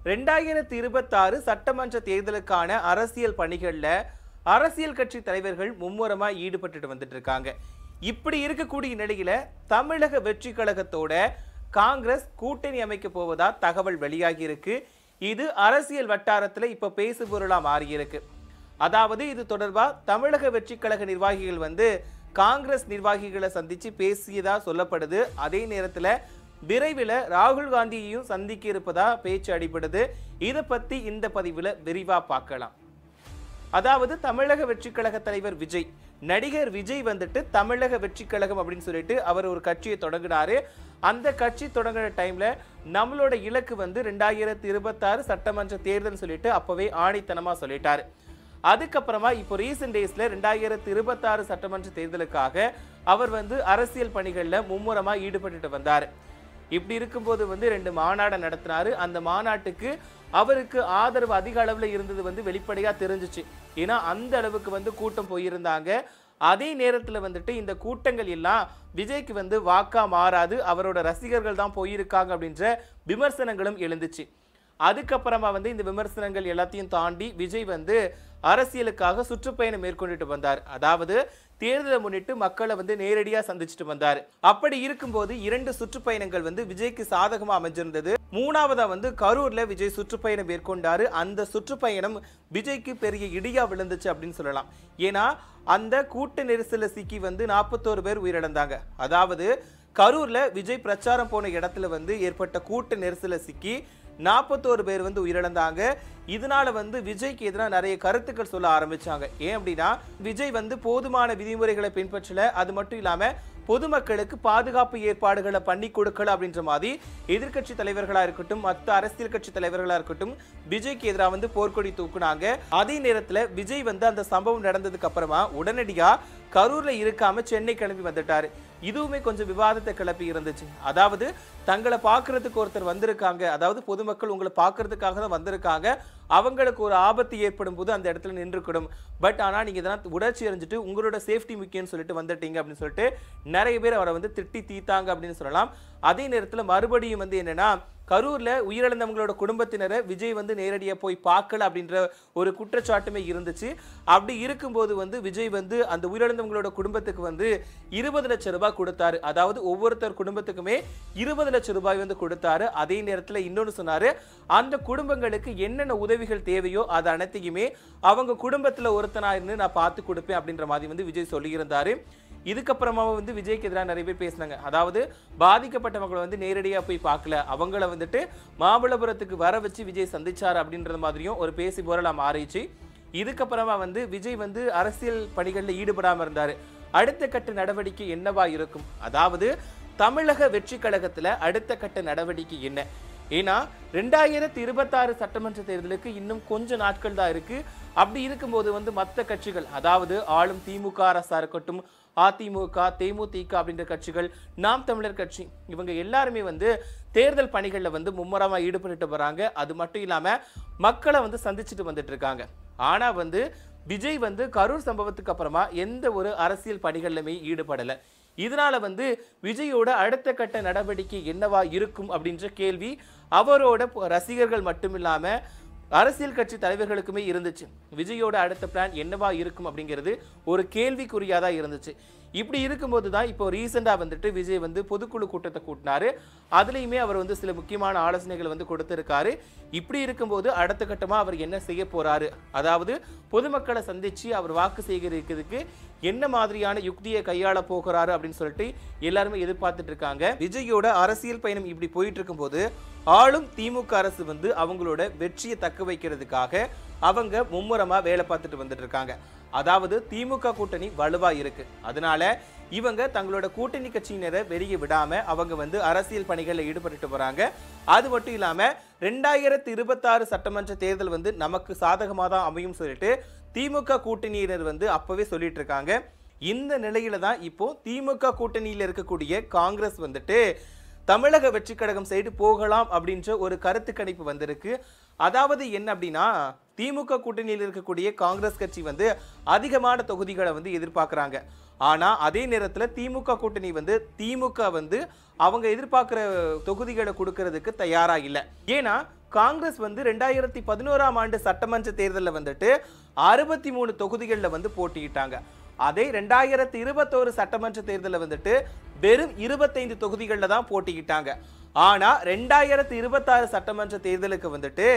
2026 சட்டமன்ற தேர்தலுக்கான அரசியல் பணிகள்ல அரசியல் கட்சி தலைவர்கள் மும்முரமா ஈடுபட்டுட்டு வந்துட்டு இருக்காங்க. இப்படி இருக்கக்கூடிய நிலையில தமிழக வெற்றி கழகத்தோட காங்கிரஸ் கூட்டணி அமைக்க போவதா தகவல் வெளியாகி இருக்கு. இது அரசியல் வட்டாரத்துல இப்ப பேசு பொருளா மாறி இருக்கு. அதாவது இது தொடர்பா தமிழக வெற்றி கழக நிர்வாகிகள் காங்கிரஸ் நிர்வாகிகளை சந்திச்சு பேசியதா சொல்லப்படுது. அதே நேரத்துல விரைவில் ராகுல் காந்தியையும் சந்திக்க இருப்பதா பேச்சு அடிபடுது. இதை பத்தி இந்த பதிவுல விரிவா பார்க்கலாம். அதாவது தமிழக வெற்றி கழக தலைவர் விஜய், நடிகர் விஜய் தமிழக வெற்றி கழகம் அப்படின்னு சொல்லிட்டு அவர் ஒரு கட்சியை தொடங்கினாரு. அந்த கட்சி தொடங்குற டைம்ல நம்மளோட இலக்கு 2026 சட்டமன்ற தேர்தல் சொல்லிட்டு அப்பவே ஆணித்தனமா சொல்லிட்டாரு. அதுக்கப்புறமா இப்போ ரீசெண்ட் டேஸ்ல 2026 சட்டமன்ற தேர்தலுக்காக அவர் அரசியல் பணிகள்ல மும்முரமா ஈடுபட்டு வந்தாரு. இப்படி இருக்கும்போது 2 மாநாடு நடத்தினாரு. அந்த மாநாட்டுக்கு அவருக்கு ஆதரவு அதிக அளவுல இருந்தது வெளிப்படையா தெரிஞ்சிச்சு. ஏன்னா அந்த அளவுக்கு கூட்டம் போயிருந்தாங்க. அதே நேரத்துல இந்த கூட்டங்கள் எல்லாம் விஜய்க்கு வாக்கா மாறாது, அவரோட ரசிகர்கள் தான் போயிருக்காங்க அப்படின்ற விமர்சனங்களும் எழுந்துச்சு. அதுக்கப்புறமா இந்த விமர்சனங்கள் எல்லாத்தையும் தாண்டி விஜய் அரசியலுக்காக சுற்றுப்பயணம் மேற்கொண்டுட்டு வந்தார். அதாவது தேர்தலை முன்னிட்டு மக்களை நேரடியா சந்திச்சுட்டு வந்தார். அப்படி இருக்கும்போது 2 சுற்றுப்பயணங்கள் விஜய்க்கு சாதகமா அமைஞ்சிருந்தது. மூணாவதா கரூர்ல விஜய் சுற்றுப்பயணம் மேற்கொண்டாரு. அந்த சுற்றுப்பயணம் விஜய்க்கு பெரிய இடியா விழுந்துச்சு அப்படின்னு சொல்லலாம். ஏன்னா அந்த கூட்ட நெரிசல சிக்கி 41 பேர் உயிரிழந்தாங்க. அதாவது கரூர்ல விஜய் பிரச்சாரம் போன இடத்துல ஏற்பட்ட கூட்ட நெரிசல சிக்கி 41 பேர் உயிரிழந்தாங்க. இதனால விஜய்க்கு எதிராக நிறைய கருத்துக்கள் சொல்ல ஆரம்பிச்சாங்க. ஏன் அப்படின்னா விஜய் போதுமான விதிமுறைகளை பின்பற்றல, அது மட்டும் இல்லாம பொதுமக்களுக்கு பாதுகாப்பு ஏற்பாடுகளை பண்ணி கொடுக்கல அப்படின்ற மாதிரி எதிர்கட்சி தலைவர்களா இருக்கட்டும், மற்ற அரசியல் கட்சி தலைவர்களா இருக்கட்டும் விஜய்க்கு எதிராக போர்க்கொடி தூக்குனாங்க. அதே நேரத்துல விஜய் அந்த சம்பவம் நடந்ததுக்கு அப்புறமா உடனடியா கரூர்ல இருக்காம சென்னை கிளம்பி வந்துட்டாரு. இதுவுமே கொஞ்சம் விவாதத்தை கிளப்பி இருந்துச்சு. அதாவது தங்களை பார்க்கறதுக்கு ஒருத்தர் வந்திருக்காங்க, அதாவது பொதுமக்கள் உங்களை பார்க்கறதுக்காக தான் வந்திருக்காங்க, அவங்களுக்கு ஒரு ஆபத்து ஏற்படும் போது அந்த இடத்துல நின்றுக்கணும். பட் ஆனா நீங்க இதெல்லாம் உடற்சி எறிஞ்சிட்டு உங்களோட சேஃப்டி முக்கியம்னு சொல்லிட்டு வந்துட்டீங்க அப்படின்னு சொல்லிட்டு நிறைய பேர் அவரை திட்டி தீத்தாங்க அப்படின்னு சொல்லலாம். அதே நேரத்துல மறுபடியும் என்னன்னா கரூர்ல உயிரிழந்தவங்களோட குடும்பத்தினரை விஜய் நேரடியா போய் பார்க்கல அப்படின்ற ஒரு குற்றச்சாட்டுமே இருந்துச்சு. அப்படி இருக்கும்போது விஜய் அந்த உயிரிழந்தவங்களோட குடும்பத்துக்கு 20 லட்சம் ரூபாய் கொடுத்தாரு. அதாவது ஒவ்வொருத்தர் குடும்பத்துக்குமே 20 லட்சம் ரூபாய் கொடுத்தாரு. அதே நேரத்துல இன்னொன்னு சொன்னாரு, அந்த குடும்பங்களுக்கு என்னென்ன உதவிகள் தேவையோ அது அனைத்தையுமே அவங்க குடும்பத்துல ஒருத்தனா இருந்து நான் பார்த்து கொடுப்பேன் அப்படின்ற மாதிரி விஜய் சொல்லியிருந்தாரு. இதுக்கப்புறமா விஜய்க்கு எதிராக நிறைய பேர் பேசினாங்க. அதாவது பாதிக்கப்பட்டவங்களை நேரடியா போய் பார்க்கல, அவங்கள மாமல்லபுரத்துக்கு வர வச்சு விஜய் சந்திச்சார் அப்படின்ற மாதிரியும் ஒரு பேசி போரலா மாறிச்சு. இதுக்கப்புறமா விஜய் அரசியல் பணிகளில் ஈடுபடாம இருந்தாரு. அடுத்த கட்ட நடவடிக்கை என்னவா இருக்கும்? அதாவது தமிழக வெற்றி கழகத்துல அடுத்த கட்ட நடவடிக்கை என்ன? ஏன்னா 2026 சட்டமன்ற தேர்தலுக்கு இன்னும் கொஞ்ச நாட்கள் தான் இருக்கு. அப்படி இருக்கும்போது மற்ற கட்சிகள், அதாவது ஆளும் திமுக அரசா இருக்கட்டும், அதிமுக, தேமுதிக அப்படின்ற கட்சிகள், நாம் தமிழர் கட்சி, இவங்க எல்லாருமே தேர்தல் பணிகள்ல மும்முரமா ஈடுபட்டு வராங்க. அது மட்டும் இல்லாம மக்களை சந்திச்சுட்டு வந்துட்டு இருக்காங்க. ஆனா விஜய் கரூர் சம்பவத்துக்கு அப்புறமா எந்த ஒரு அரசியல் பணிகள்லுமே ஈடுபடல. இதனால விஜயோட அடுத்த கட்ட நடவடிக்கை என்னவா இருக்கும் அப்படின்ற கேள்வி அவரோட ரசிகர்கள் மட்டுமில்லாம அரசியல் கட்சி தலைவர்களுக்குமே இருந்துச்சு. விஜயோட அடுத்த பிளான் என்னவா இருக்கும் அப்படிங்கிறது ஒரு கேள்விக்குறியாதா இருந்துச்சு. இப்படி இருக்கும்போது தான் இப்போ ரீசெண்டா விஜய் பொதுக்குழு கூட்டத்தை கூட்டினாரு. அதுலயுமே அவர் சில முக்கியமான ஆலோசனைகள் கொடுத்திருக்காரு. இப்படி இருக்கும்போது அடுத்த கட்டமா அவர் என்ன செய்ய போறாரு, அதாவது பொதுமக்களை சந்திச்சு அவர் வாக்கு சேகரிக்கிறதுக்கு என்ன மாதிரியான யுக்தியை கையாள போகிறாரு அப்படின்னு சொல்லிட்டு எல்லாருமே எதிர்பார்த்துட்டு இருக்காங்க. விஜயோட அரசியல் பயணம் இப்படி போயிட்டு இருக்கும்போது ஆளும் திமுக அரசு அவங்களோட வெற்றியை தக்க வைக்கிறதுக்காக அவங்க மும்முரமா வேலை பார்த்துட்டு வந்துட்டு இருக்காங்க. அதாவது திமுக கூட்டணி வலுவா இருக்கு. அதனால இவங்க தங்களோட கூட்டணி கட்சியினரை வெளியே விடாம அவங்க அரசியல் பணிகளில் ஈடுபட்டு வராங்க. அது மட்டும் இல்லாம 2026 சட்டமன்ற தேர்தல் நமக்கு சாதகமா தான் அமையும் சொல்லிட்டு திமுக கூட்டணியினர் அப்பவே சொல்லிட்டு இருக்காங்க. இந்த நிலையில தான் இப்போ திமுக கூட்டணியில இருக்கக்கூடிய காங்கிரஸ் தமிழக வெற்றி கழகம் சைடு போகலாம் அப்படின்ற ஒரு கருத்து கணிப்பு வந்திருக்கு. அதாவது என்ன அப்படின்னா திமுக கூட்டணியில் இருக்கக்கூடிய காங்கிரஸ் கட்சி அதிகமான தொகுதிகளை எதிர்பார்க்கறாங்க. ஆனா அதே நேரத்துல திமுக கூட்டணி திமுக அவங்க எதிர்பார்க்கிற தொகுதிகளை கொடுக்கிறதுக்கு தயாரா இல்ல. ஏன்னா காங்கிரஸ் வந்து 2011ஆம் ஆண்டு சட்டமன்ற தேர்தலில் வந்துட்டு 63 தொகுதிகளில் வந்து போட்டியிட்டாங்க. அதே 2021 சட்டமன்ற தேர்தலில் வந்துட்டு வெறும் 25 தொகுதிகளில் தான் போட்டியிட்டாங்க. ஆனா 2026 சட்டமன்ற தேர்தலுக்கு வந்துட்டு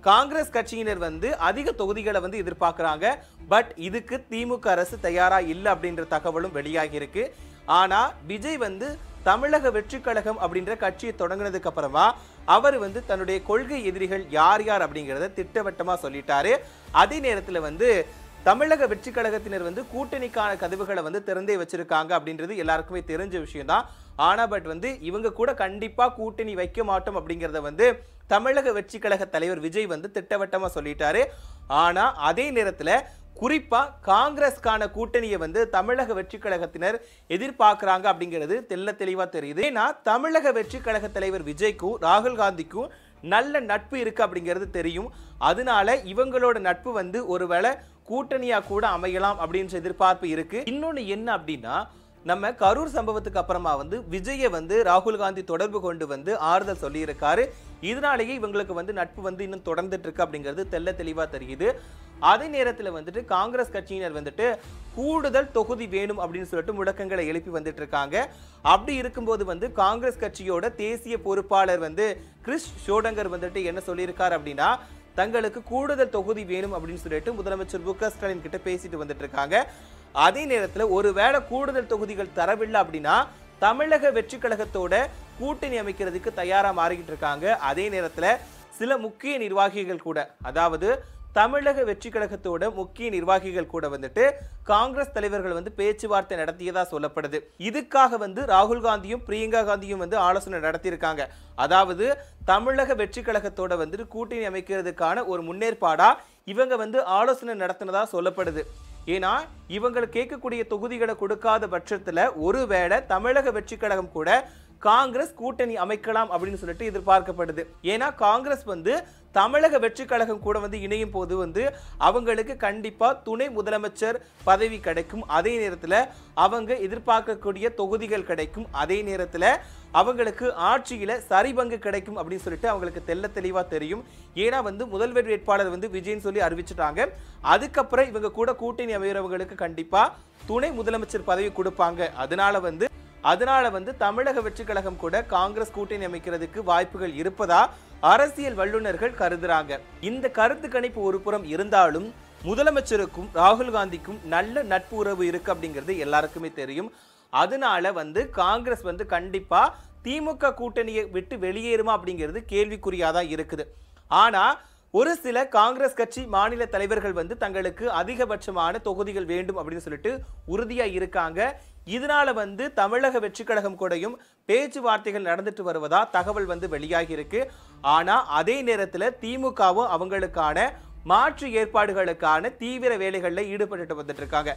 காங்கிரஸ் கட்சியினர் வந்து அதிக தொகுதிகளை வந்து எதிர்பார்க்கறாங்க. பட் இதுக்கு திமுக அரசு தயாரா இல்லை அப்படின்ற தகவலும் வெளியாகி இருக்கு. ஆனா விஜய் வந்து தமிழக வெற்றி கழகம் அப்படின்ற கட்சியை தொடங்கினதுக்கு அப்புறமா அவர் வந்து தன்னுடைய கொள்கை எதிரிகள் யார் யார் அப்படிங்கிறத திட்டவட்டமா சொல்லிட்டாரு. அதே நேரத்தில் வந்து தமிழக வெற்றி கழகத்தினர் வந்து கூட்டணிக்கான கதவுகளை வந்து திறந்தே வச்சிருக்காங்க அப்படின்றது எல்லாருக்குமே தெரிஞ்ச விஷயம் தான். ஆனா பட் வந்து இவங்க கூட கண்டிப்பா கூட்டணி வைக்க மாட்டோம் அப்படிங்கிறத வந்து தமிழக வெற்றி கழக தலைவர் விஜய் வந்து திட்டவட்டமா சொல்லிட்டாரு. ஆனா அதே நேரத்துல குறிப்பா காங்கிரஸ்கான கூட்டணியை வந்து தமிழக வெற்றி கழகத்தினர் எதிர்பார்க்கிறாங்க அப்படிங்கிறது தெள்ள தெளிவா தெரியுது. ஏன்னா தமிழக வெற்றி கழக தலைவர் விஜய்க்கும் ராகுல் காந்திக்கும் நல்ல நட்பு இருக்கு அப்படிங்கிறது தெரியும். அதனால இவங்களோட நட்பு வந்து ஒருவேளை கூட்டணியா கூட அமையலாம் அப்படின்ற எதிர்பார்ப்பு இருக்கு. இன்னொன்னு என்ன அப்படின்னா, நம்ம கரூர் சம்பவத்துக்கு அப்புறமா வந்து விஜயை வந்து ராகுல் காந்தி தொடர்பு கொண்டு வந்து ஆறுதல் சொல்லி இருக்காரு. இதனாலேயே இவங்களுக்கு வந்து நட்பு வந்து இன்னும் தொடர்ந்துட்டு இருக்கு அப்படிங்கிறது தெள்ள தெளிவா தெரியுது. அதே நேரத்தில் வந்துட்டு காங்கிரஸ் கட்சியினர் வந்துட்டு கூடுதல் தொகுதி வேணும் அப்படின்னு சொல்லிட்டு முழக்கங்களை எழுப்பி வந்துட்டு இருக்காங்க. அப்படி இருக்கும்போது வந்து காங்கிரஸ் கட்சியோட தேசிய பொறுப்பாளர் வந்து கிறிஸ் ஷோடங்கர் வந்துட்டு என்ன சொல்லியிருக்காரு அப்படின்னா, தங்களுக்கு கூடுதல் தொகுதி வேணும் அப்படின்னு சொல்லிட்டு முதலமைச்சர் மு.க. ஸ்டாலின் கிட்ட பேசிட்டு வந்துட்டு இருக்காங்க. அதே நேரத்தில் ஒருவேளை கூடுதல் தொகுதிகள் தரவில்லை அப்படின்னா தமிழக வெற்றி கழகத்தோட கூட்டணி அமைக்கிறதுக்கு தயாரா மாறிக்கிட்டு இருக்காங்க. அதே நேரத்தில் சில முக்கிய நிர்வாகிகள் கூட, அதாவது தமிழக வெற்றி கழகத்தோட முக்கிய நிர்வாகிகள் கூட வந்துட்டு காங்கிரஸ் தலைவர்கள் வந்து பேச்சுவார்த்தை நடத்தியதா சொல்லப்படுது. இதுக்காக வந்து ராகுல் காந்தியும் பிரியங்கா காந்தியும் வந்து ஆலோசனை நடத்தியிருக்காங்க. அதாவது தமிழக வெற்றி கழகத்தோட வந்து கூட்டணி அமைக்கிறதுக்கான ஒரு முன்னேற்பாடா இவங்க வந்து ஆலோசனை நடத்தினதா சொல்லப்படுது. ஏன்னா இவங்களுக்கு கேட்கக்கூடிய தொகுதிகளை கொடுக்காத பட்சத்துல ஒருவேளை தமிழக வெற்றி கழகம் கூட காங்கிரஸ் கூட்டணி அமைக்கலாம் அப்படின்னு சொல்லிட்டு எதிர்பார்க்கப்படுது. ஏன்னா காங்கிரஸ் வந்து தமிழக வெற்றி கழகம் கூட வந்து இணையும் போது வந்து அவங்களுக்கு கண்டிப்பா துணை முதலமைச்சர் பதவி கிடைக்கும். அதே நேரத்தில் அவங்க எதிர்பார்க்கக்கூடிய தொகுதிகள் கிடைக்கும். அதே நேரத்தில் அவங்களுக்கு ஆட்சியில சரிபங்கு கிடைக்கும் அப்படின்னு சொல்லிட்டு அவங்களுக்கு தெள்ள தெளிவா தெரியும். ஏன்னா வந்து முதல்வர் வேட்பாளர் வந்து விஜய்னு சொல்லி அறிவிச்சுட்டாங்க. அதுக்கப்புறம் இவங்க கூட கூட்டணி அமைகிறவங்களுக்கு கண்டிப்பா துணை முதலமைச்சர் பதவி கொடுப்பாங்க. அதனால வந்து தமிழக வெற்றி கழகம் கூட காங்கிரஸ் கூட்டணி அமைக்கிறதுக்கு வாய்ப்புகள் இருப்பதா அரசியல் வல்லுநர்கள் கருதுறாங்க. இந்த கருத்து கணிப்பு ஒரு புறம் இருந்தாலும் முதலமைச்சருக்கும் ராகுல் காந்திக்கும் நல்ல நட்பு உறவு இருக்கு அப்படிங்கிறது எல்லாருக்குமே தெரியும். அதனால வந்து காங்கிரஸ் வந்து கண்டிப்பா திமுக கூட்டணியை விட்டு வெளியேறுமா அப்படிங்கிறது கேள்விக்குறியாதான் இருக்குது. ஆனா ஒரு சில காங்கிரஸ் கட்சி மாநில தலைவர்கள் வந்து தங்களுக்கு அதிகபட்சமான தொகுதிகள் வேண்டும் அப்படின்னு சொல்லிட்டு உறுதியா இருக்காங்க. இதனால வந்து தமிழக வெற்றி கழகம் கூடயும் பேச்சுவார்த்தைகள் நடந்துட்டு வருவதா தகவல் வந்து வெளியாகி இருக்கு. ஆனா அதே நேரத்தில் திமுகவும் அவங்களுக்கான மாற்று ஏற்பாடுகளுக்கான தீவிர வேலைகளில் ஈடுபட்டு வந்துட்டு இருக்காங்க.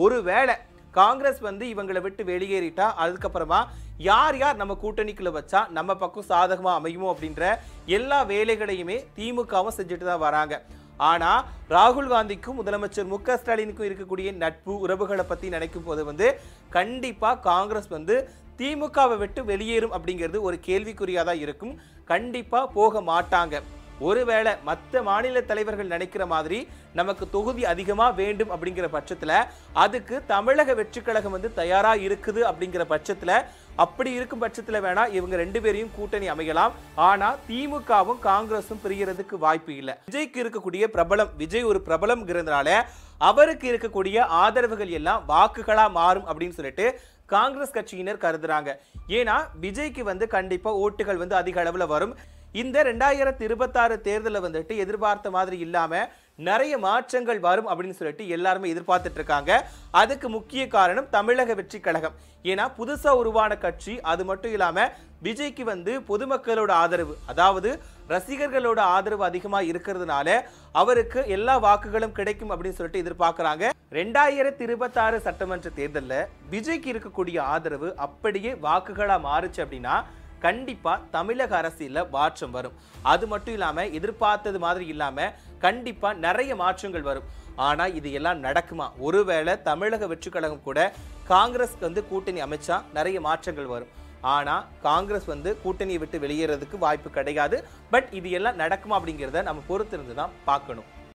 ஒருவேளை காங்கிரஸ் வந்து இவங்களை விட்டு வெளியேறிட்டா அதுக்கப்புறமா யார் யார் நம்ம கூட்டணிக்குள்ள வச்சா நம்ம பக்கம் சாதகமா அமையுமோ அப்படின்ற எல்லா வேலைகளையுமே திமுகவும் செஞ்சுட்டு தான் வராங்க. ஆனா ராகுல் காந்திக்கும் முதலமைச்சர் மு.க. ஸ்டாலினுக்கும் இருக்கக்கூடிய நட்பு உறவுகளை பத்தி நினைக்கும் போது வந்து கண்டிப்பா காங்கிரஸ் வந்து திமுகவை விட்டு வெளியேறும் அப்படிங்கிறது ஒரு கேள்விக்குறியாதான் இருக்கும். கண்டிப்பா போக மாட்டாங்க. ஒருவேளை மற்ற மாநில தலைவர்கள் நினைக்கிற மாதிரி நமக்கு தொகுதி அதிகமா வேண்டும் அப்படிங்கிற பட்சத்துல அதுக்கு தமிழக வெற்றி கழகம் வந்து தயாரா இருக்குது அப்படிங்கிற பட்சத்துல, அப்படி இருக்கும் பட்சத்துல வேணா இவங்க ரெண்டு பேரையும் கூட்டணி அமையலாம். ஆனா திமுகவும் காங்கிரஸும் பிரியறதுக்கு வாய்ப்பு இல்லை. விஜய்க்கு இருக்கக்கூடிய பிரபலம், விஜய் ஒரு பிரபலம்ங்கிறதுனால அவருக்கு இருக்கக்கூடிய ஆதரவுகள் எல்லாம் வாக்குகளா மாறும் அப்படின்னு சொல்லிட்டு காங்கிரஸ் கட்சியினர் கருதுறாங்க. ஏன்னா விஜய்க்கு வந்து கண்டிப்பா ஓட்டுகள் வந்து அதிக அளவுல வரும். இந்த 2026 தேர்தலில் வந்துட்டு எதிர்பார்த்த மாதிரி இல்லாம நிறைய மாற்றங்கள் வரும் அப்படின்னு சொல்லிட்டு எல்லாருமே எதிர்பார்த்துட்டு இருக்காங்க. அதுக்கு முக்கிய காரணம் தமிழக வெற்றி கழகம். ஏன்னா புதுசா உருவான கட்சி. அது மட்டும் இல்லாம விஜய்க்கு வந்து பொதுமக்களோட ஆதரவு, அதாவது ரசிகர்களோட ஆதரவு அதிகமா இருக்கிறதுனால அவருக்கு எல்லா வாக்குகளும் கிடைக்கும் அப்படின்னு சொல்லிட்டு எதிர்பார்க்கறாங்க. 2026 சட்டமன்ற தேர்தலில் விஜய்க்கு இருக்கக்கூடிய ஆதரவு அப்படியே வாக்குகளா மாறுச்சு அப்படின்னா கண்டிப்பா தமிழக அரசியல்ல மாற்றம் வரும். அது மட்டும் இல்லாம எதிர்பார்த்தது மாதிரி இல்லாம கண்டிப்பா நிறைய மாற்றங்கள் வரும். ஆனா இது எல்லாம் நடக்குமா? ஒருவேளை தமிழக வெற்றி கழகம் கூட காங்கிரஸ் வந்து கூட்டணி அமைச்சா நிறைய மாற்றங்கள் வரும். ஆனா காங்கிரஸ் வந்து கூட்டணியை விட்டு வெளியேறதுக்கு வாய்ப்பு கிடையாது. பட் இது எல்லாம் நடக்குமா அப்படிங்கிறத நம்ம பொறுத்திருந்து தான் பார்க்கணும்.